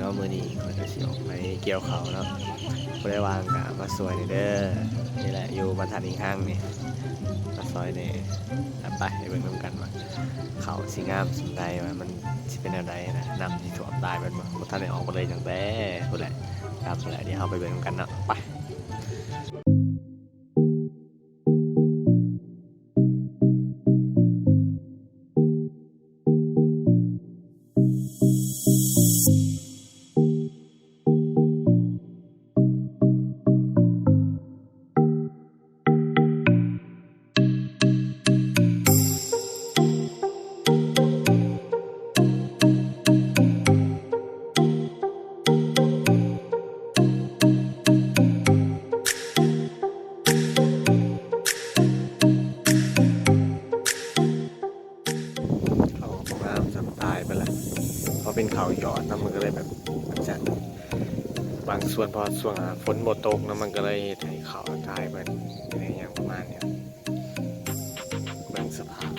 เนาะมื้อนี้เขาจะสิออกไปเกี่ยวเขาวเนาะบ่ได้วางกะมาสวยนี่เด้อนี่แหละอยู่บรรทัดอีกห้างนี่มาซอยนี่ไปเบิ่งนำกันว่าเขาสิงามสำใดว่ามันสิเป็นแนวใดนะน้ำสิท่วมตายเบิดบ่ทันได้ออกมาเลยจังแต่พุ่นแหละครับพุ่นแหละเดี๋ยวเฮาไปเบิ่งนำกันเนาะไป เขาบอกว่าจะตายไปแล้วเพราะเป็นเขาหยอดนะมันก็เลยแบบจะบางส่วนพอส่วนฝนบ่ตกนะมันก็เลยให้เขาตายไปอะไรอย่างประมาณเนี้ยเบิ่งสภาพ